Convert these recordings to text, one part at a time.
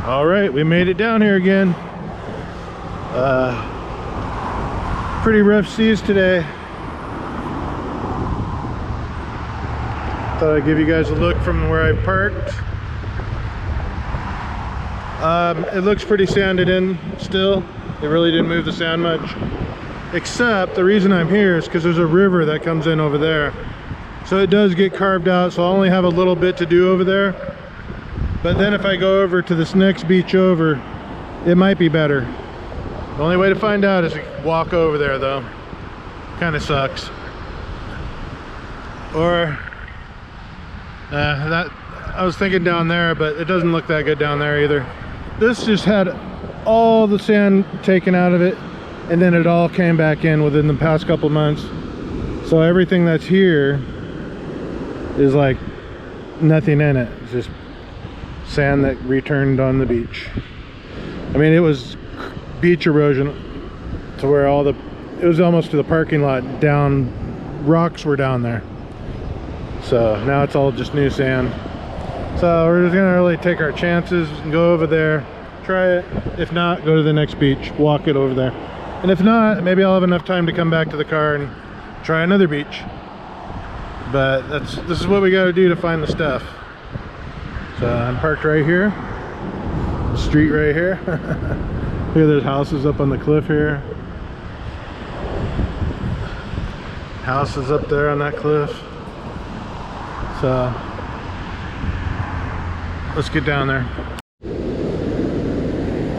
All right, we made it down here again. Pretty rough seas today. Thought I'd give you guys a look from where I parked. It looks pretty sanded in still. It really didn't move the sand much. Except the reason I'm here is because there's a river that comes in over there. So it does get carved out, so I only have a little bit to do over there. But then if I go over to this next beach over, it might be better. The only way to find out is to walk over there though. Kind of sucks. Or that I was thinking down there, but it doesn't look that good down there either. This just had all the sand taken out of it, and then it all came back in within the past couple months. So everything that's here is like nothing in it. It's just sand that returned on the beach. I mean, it was beach erosion to where it was almost to the parking lot down. Rocks were down there. So now it's all just new sand. So we're just gonna really take our chances and go over there, try it. If not, go to the next beach, walk it over there. And if not, maybe I'll have enough time to come back to the car and try another beach. But this is what we gotta do to find the stuff. So I'm parked right here, street right here. Here, there's houses up on the cliff here. Houses up there on that cliff. So let's get down there.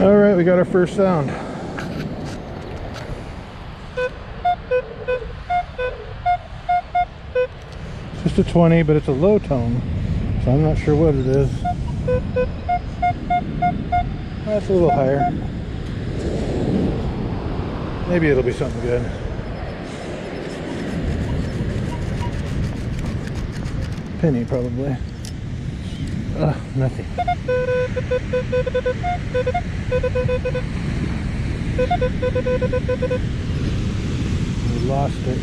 All right, we got our first sound. It's just a 20, but it's a low tone, so I'm not sure what it is. That's a little higher. Maybe it'll be something good. Penny, probably. Nothing. We lost it.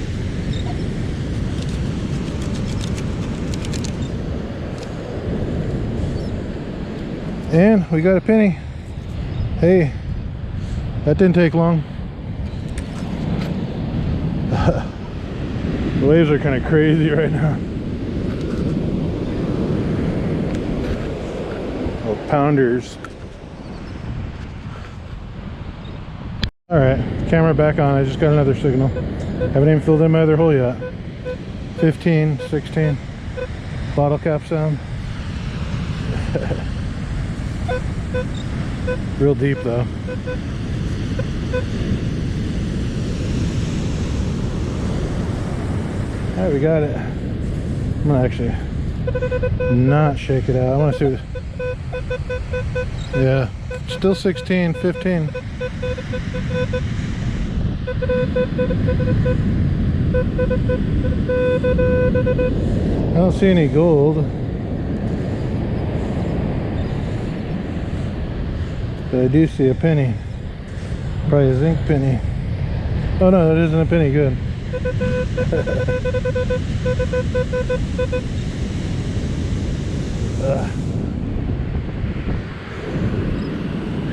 And we got a penny. Hey, that didn't take long. The waves are kind of crazy right now. Oh, pounders. All right, camera back on. I just got another signal. Haven't even filled in my other hole yet. 15, 16. Bottle cap sound. Real deep though. All right, we got it. I'm gonna actually not shake it out. I want to see what. Yeah, still 16, 15. I don't see any gold, but I do see a penny. Probably a zinc penny. Oh no, that isn't a penny. Good.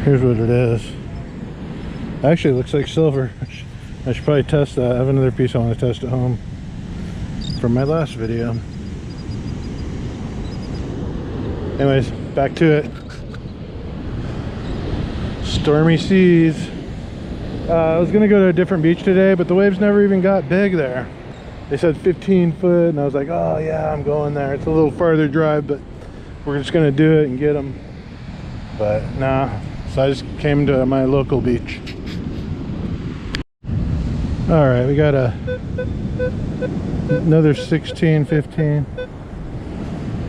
Here's what it is. Actually, it looks like silver. I should probably test that. I have another piece I want to test at home from my last video. Anyways, back to it. Stormy seas. I was gonna go to a different beach today, but the waves never even got big there. They said 15 foot, and I was like, oh yeah, I'm going there. It's a little farther drive, but we're just gonna do it and get them. But nah, so I just came to my local beach. All right, we got another 16, 15.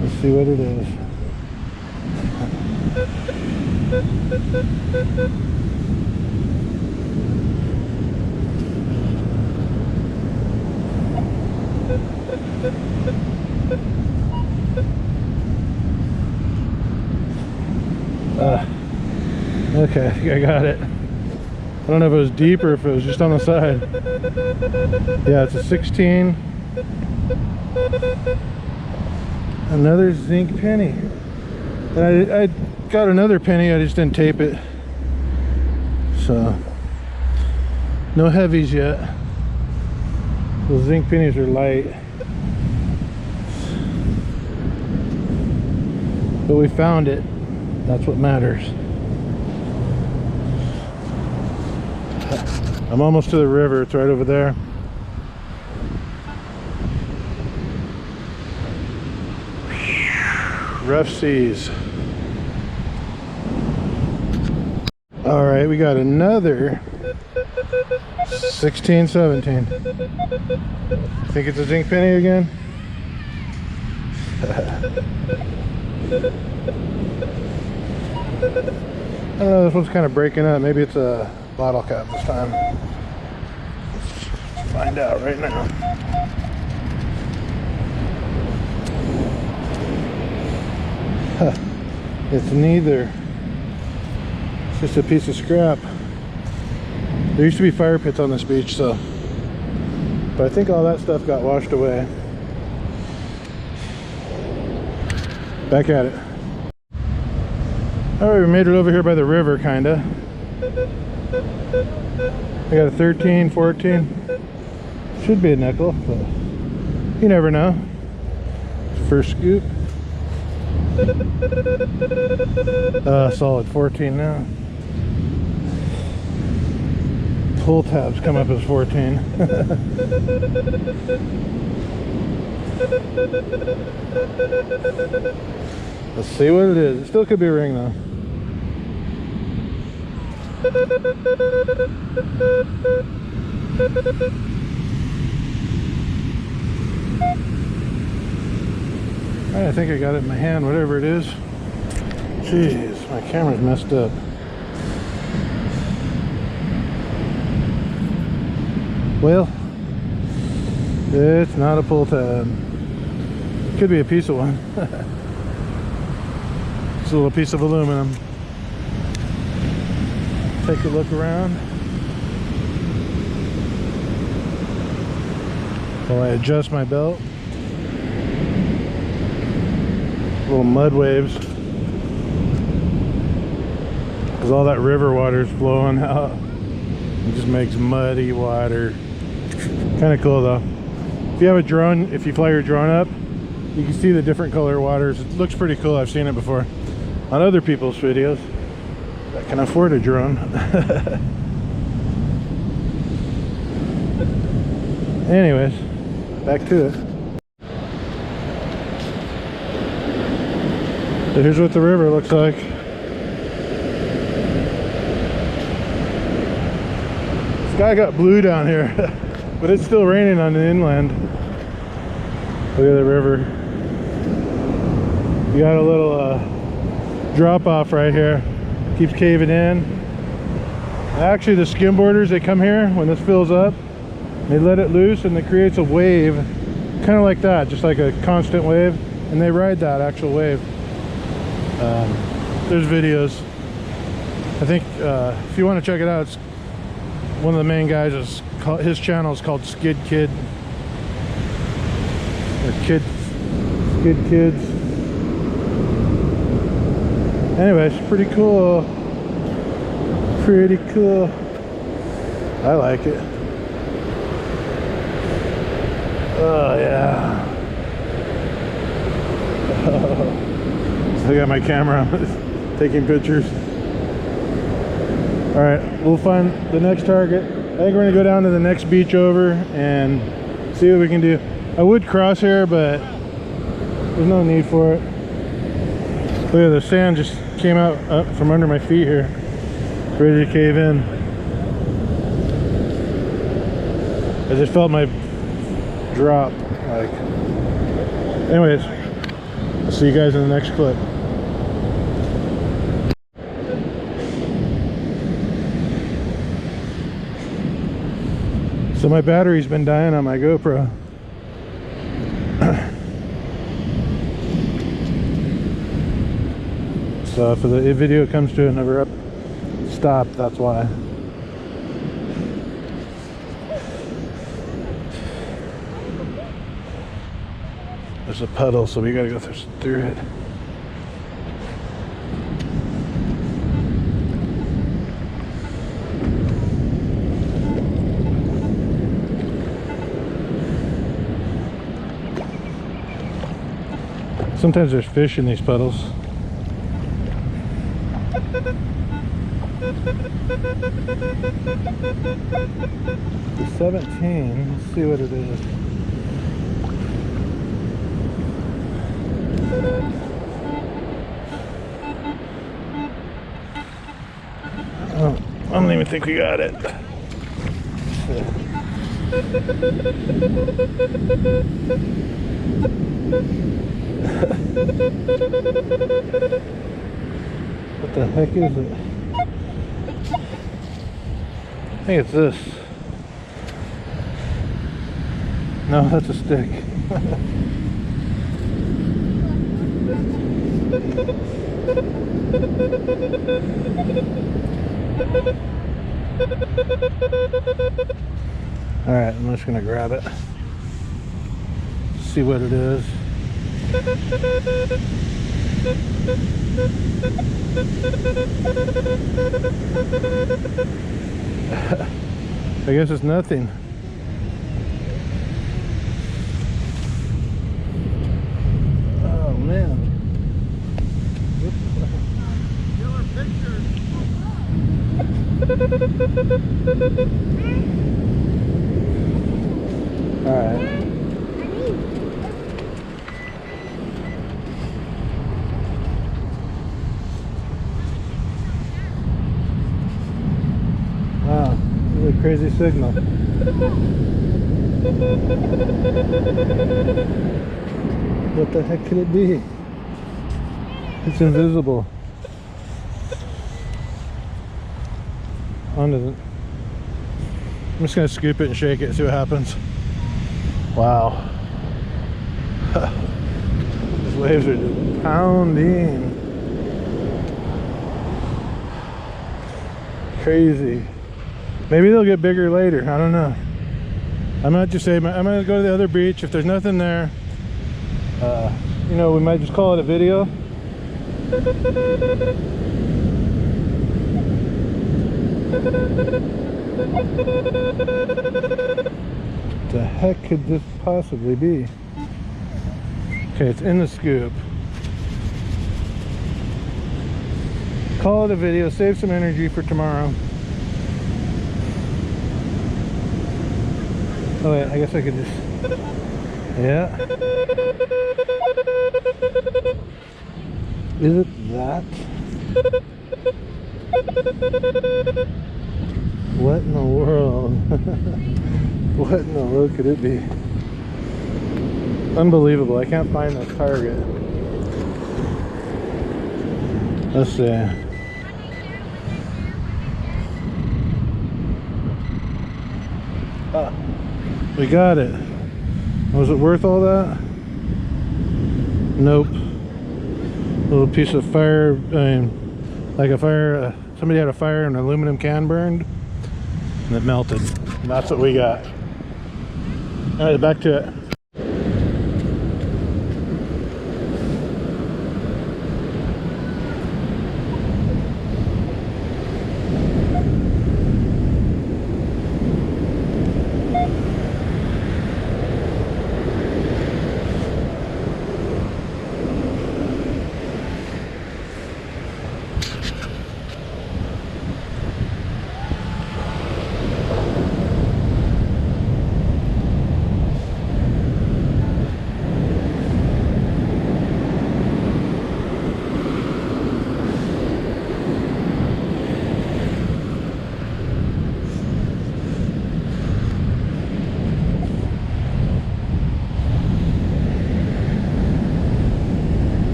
Let's see what it is. Okay, I think I got it. I don't know if it was deep or if it was just on the side. Yeah, it's a 16. Another zinc penny. And I got another penny, I just didn't tape it. So, no heavies yet. Those zinc pennies are light. But we found it. That's what matters. I'm almost to the river, it's right over there. Rough seas. All right, we got another 16, 17. Think it's a zinc penny again? This one's kind of breaking up. Maybe it's a bottle cap this time. Let's find out right now. It's neither. It's just a piece of scrap. There used to be fire pits on this beach, so, but I think all that stuff got washed away. Back at it. All right, we made it over here by the river, kinda. I got a 13, 14. Should be a nickel, but you never know. First scoop. Solid 14 now. Pull tabs come up as 14. Let's see what it is. It still could be a ring though. I think I got it in my hand, whatever it is. Jeez, my camera's messed up. Well, it's not a pull tab. Could be a piece of one. It's a little piece of aluminum. Take a look around while I adjust my belt. Little mud waves, because all that river water is flowing out. It just makes muddy water. Kind of cool though. If you have a drone, if you fly your drone up, you can see the different color waters. It looks pretty cool. I've seen it before on other people's videos that can afford a drone. Anyways, back to it. So here's what the river looks like. The sky got blue down here, but it's still raining on the inland. Look at the river. You got a little drop off right here. Keeps caving in. Actually, the skimboarders, they come here when this fills up. They let it loose and it creates a wave, kind of like that, just like a constant wave. And they ride that actual wave. There's videos. I think if you want to check it out, it's one of the main guys is his channel is called Skid Kid or Skid Kids. Anyways, pretty cool. Pretty cool. I like it. Oh yeah. I got my camera taking pictures. All right, we'll find the next target. I think we're gonna go down to the next beach over and see what we can do. I would cross here, but there's no need for it. Look at the sand just came out up from under my feet here, ready to cave in. I just felt my drop. Like, anyways, I'll see you guys in the next clip. So my battery's been dying on my GoPro. So if the video comes to an abrupt stop, that's why. There's a puddle, so we gotta go through it. Sometimes there's fish in these puddles. The 17, let's see what it is. Oh, I don't even think we got it. What the heck is it? I think it's this. No, that's a stick. Alright, I'm just gonna grab it. See what it is. I guess it's nothing. Oh man. Alright. Wow, this is a crazy signal. What the heck could it be? It's invisible. Onto the... I'm just gonna scoop it and shake it, see what happens. Wow. These waves are just pounding. Crazy. Maybe they'll get bigger later. I don't know. I might just say I'm gonna go to the other beach. If there's nothing there, you know, we might just call it a video. The heck could this possibly be? Okay, it's in the scoop. Call it a video, save some energy for tomorrow. Oh wait, I guess I could just... Yeah. Is it that? What in the world? What in the world could it be? Unbelievable, I can't find this target. Let's see. Ah, we got it. Was it worth all that? Nope. A little piece of fire, like a fire, somebody had a fire and an aluminum can burned and it melted. And that's what we got. Alright, back to it.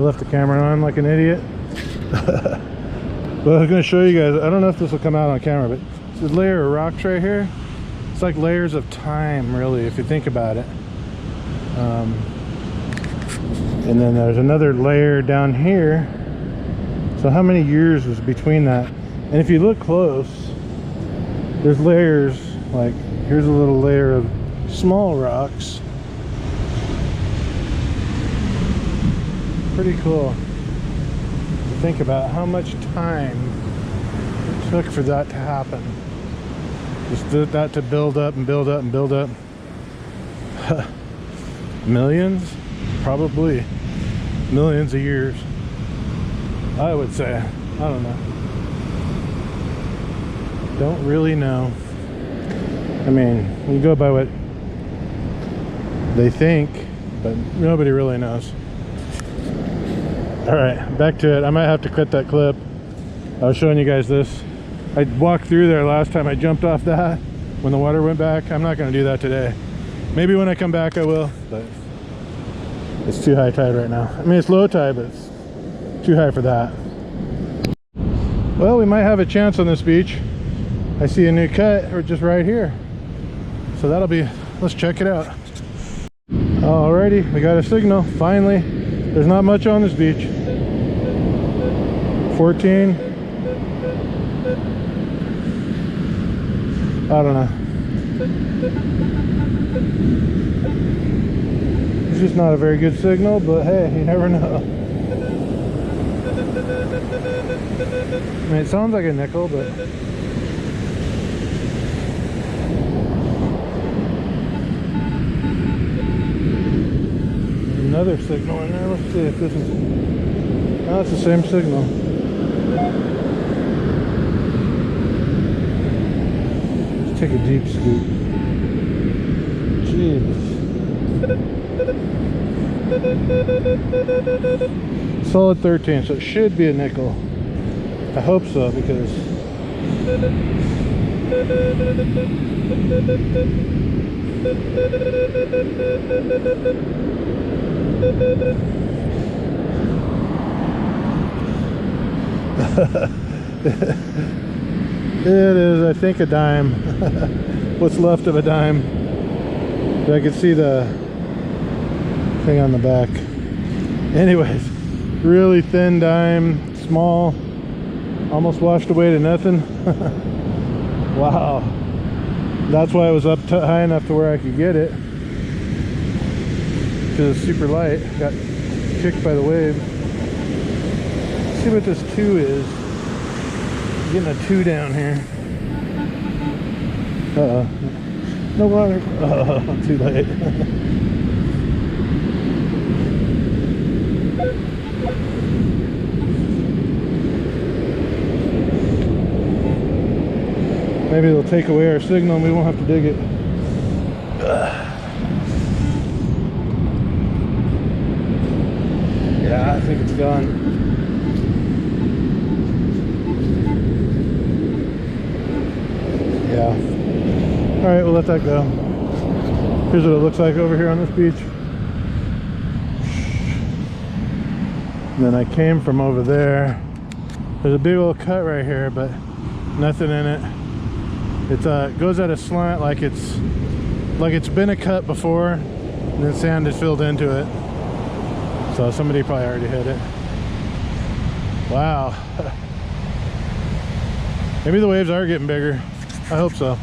left the camera on like an idiot. But I was going to show you guys, I don't know if this will come out on camera, but this layer of rocks right here, it's like layers of time, really, if you think about it. And then there's another layer down here. So how many years is between that? And if you look close, there's layers, like here's a little layer of small rocks. Pretty cool to think about how much time it took for that to happen. Just that to build up and build up and build up. Millions? Probably millions of years, I would say. I don't know. Don't really know. I mean, you go by what they think, but nobody really knows. All right, back to it. I might have to quit that clip. I was showing you guys this. I walked through there last time. I jumped off that when the water went back. I'm not going to do that today. Maybe when I come back I will, but it's too high tide right now. I mean, it's low tide, but it's too high for that. Well, we might have a chance on this beach. I see a new cut or just right here. So that'll be, let's check it out. Alrighty, we got a signal, finally. There's not much on this beach. 14. I don't know. It's just not a very good signal, but hey, you never know. I mean, it sounds like a nickel, but another signal in there. Let's see if this is, oh, it's the same signal. Let's take a deep scoop. Jeez. Solid 13, so it should be a nickel. I hope so, because it is, I think, a dime. What's left of a dime. But I can see the thing on the back. Anyways, really thin dime, small, almost washed away to nothing. Wow, that's why it was up high enough to where I could get it, because it's super light. Got kicked by the wave. Let's see what this 2 is. Getting a 2 down here. Uh-oh, no water. Oh, too late. Maybe it'll take away our signal and we won't have to dig it. Yeah, I think it's gone. Yeah. Alright, we'll let that go. Here's what it looks like over here on this beach. And then I came from over there. There's a big old cut right here, but nothing in it. It goes at a slant like it's been a cut before, and then sand is filled into it. So somebody probably already hit it. Wow. Maybe the waves are getting bigger. I hope so.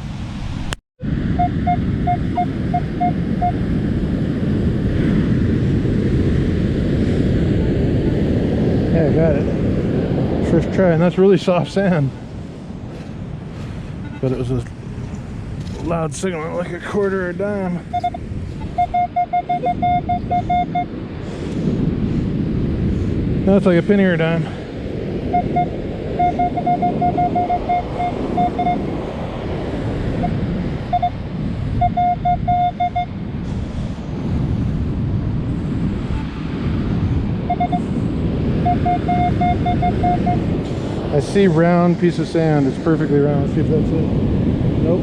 Yeah, I got it. First try, and that's really soft sand. But it was a loud signal, like a quarter or a dime. No, it's like a penny or a dime. I see round piece of sand. It's perfectly round. Let's see if that's it. Nope.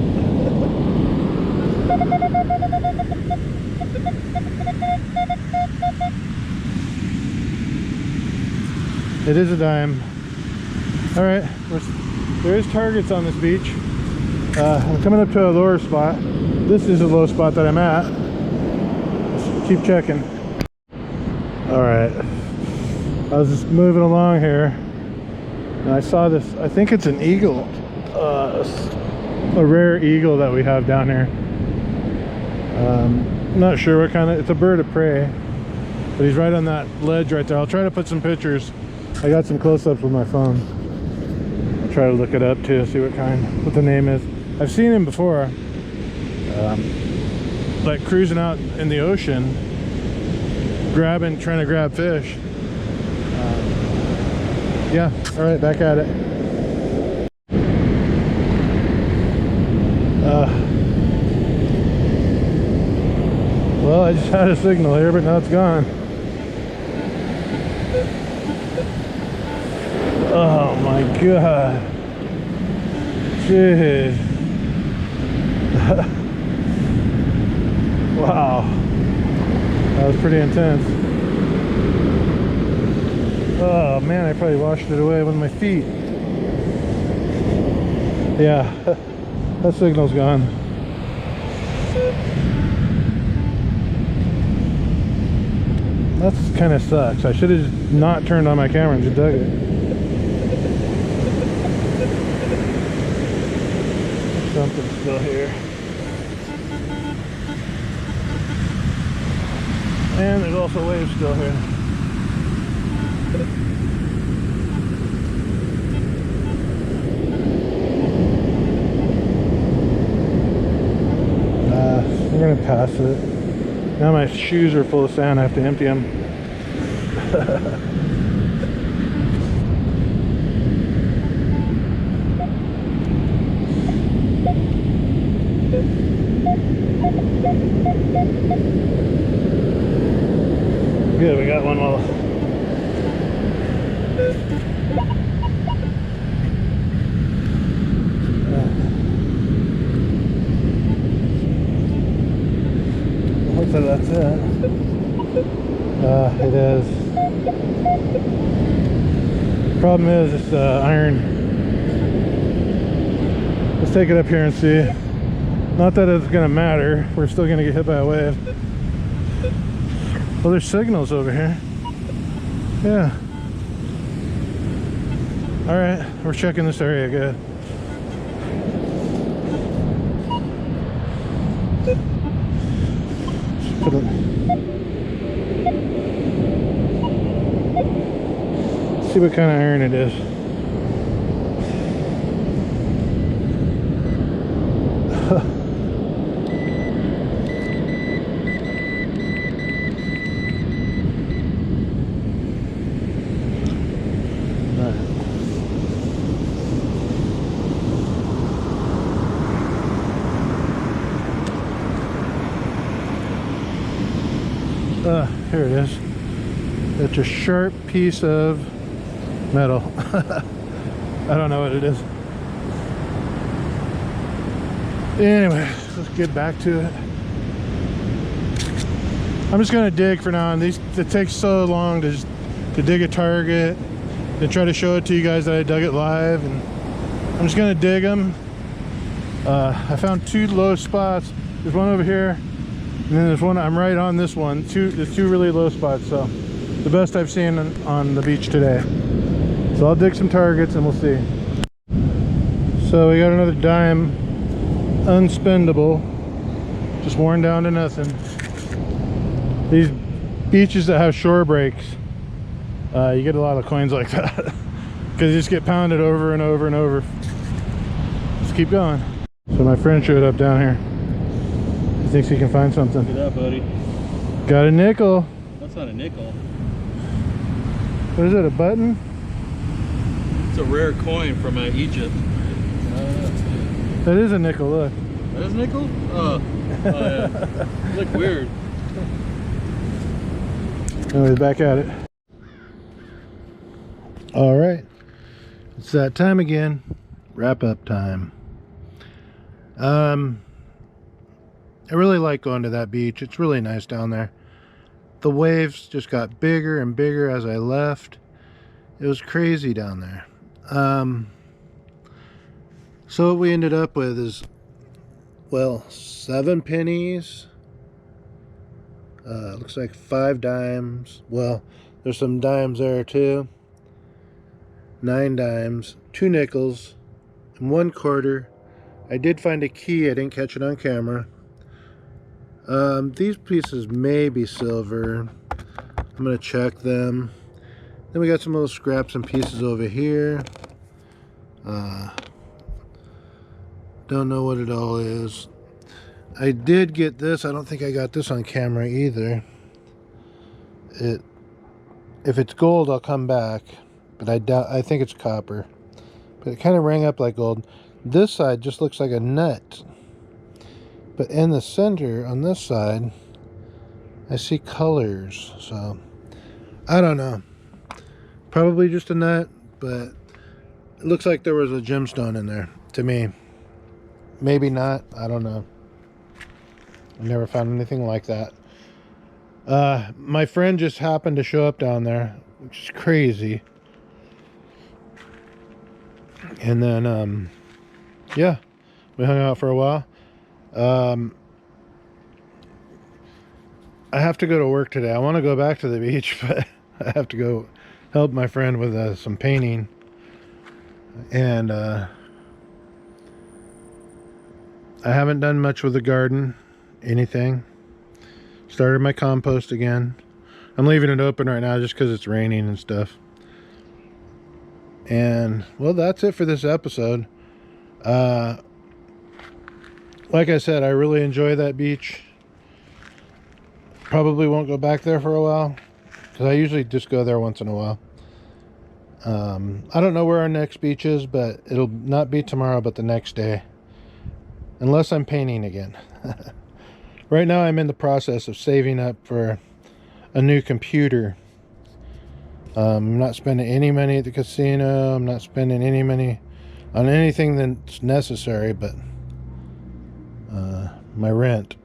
It is a dime. All right, there is targets on this beach. I'm coming up to a lower spot. This is a low spot that I'm at. Just keep checking. All right, I was just moving along here, and I saw this. I think it's an eagle, a rare eagle that we have down here. Not sure what kind of. It's a bird of prey, but he's right on that ledge right there. I'll try to put some pictures. I got some close-ups with my phone. I'll try to look it up too, see what the name is. I've seen him before, like cruising out in the ocean, trying to grab fish. Yeah, all right, back at it. Well, I just had a signal here, but now it's gone. Oh my god. Jeez. Wow. That was pretty intense. Oh man, I probably washed it away with my feet. Yeah, that signal's gone. That kind of sucks. I should have not turned on my camera and just dug it. Something's still here. And there's also waves still here. I'm gonna pass it. Now my shoes are full of sand, I have to empty them. Good, we got one well. Hopefully that's it. It is. Problem is, it's iron. Let's take it up here and see. Not that it's gonna matter. We're still gonna get hit by a wave. Well, there's signals over here. Yeah. All right, we're checking this area good. See what kind of iron it is. Here it is. It's a sharp piece of metal. I don't know what it is. Anyway, let's get back to it. I'm just gonna dig for now, and it takes so long to dig a target and try to show it to you guys that I dug it live, and I'm just gonna dig them. I found two low spots. There's one over here, and then there's one, I'm right on this one. There's two really low spots, so the best I've seen on the beach today. So I'll dig some targets and we'll see. So we got another dime, unspendable, just worn down to nothing. These beaches that have shore breaks, you get a lot of coins like that because you just get pounded over and over and over. Let's keep going. So my friend showed up down here. He thinks he can find something. Look at that, buddy. Got a nickel. That's not a nickel. What is it, a button? It's a rare coin from Egypt. That is a nickel, look. That is a nickel? Oh yeah. It looked weird. Anyways, back at it. All right, it's that time again. Wrap up time. I really like going to that beach. It's really nice down there. The waves just got bigger and bigger as I left, It was crazy down there. So what we ended up with is, well, 7 pennies. Looks like 5 dimes. Well, there's some dimes there too. 9 dimes, 2 nickels, and 1 quarter. I did find a key. I didn't catch it on camera. These pieces may be silver. I'm gonna check them. Then we got some little scraps and pieces over here. Don't know what it all is. I did get this. I don't think I got this on camera either. If it's gold, I'll come back, but I think it's copper. But it kind of rang up like gold. This side just looks like a nut, but in the center on this side, I see colors. So I don't know. Probably just a nut, but it looks like there was a gemstone in there to me. Maybe not. I don't know. I never found anything like that. My friend just happened to show up down there, which is crazy. And then, yeah, we hung out for a while. I have to go to work today. I want to go back to the beach, but I have to go help my friend with some painting. And I haven't done much with the garden, anything. Started my compost again. I'm leaving it open right now just because it's raining and stuff. And well, that's it for this episode. Like I said, I really enjoy that beach. Probably won't go back there for a while, because I usually just go there once in a while. I don't know where our next beach is, but it'll not be tomorrow, but the next day, unless I'm painting again. Right now I'm in the process of saving up for a new computer. I'm not spending any money at the casino. I'm not spending any money on anything that's necessary but my rent.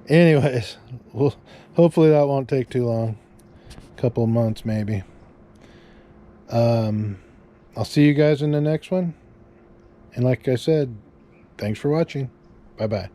Anyways, well, hopefully that won't take too long. A couple of months maybe. I'll see you guys in the next one. And like I said, thanks for watching. Bye-bye.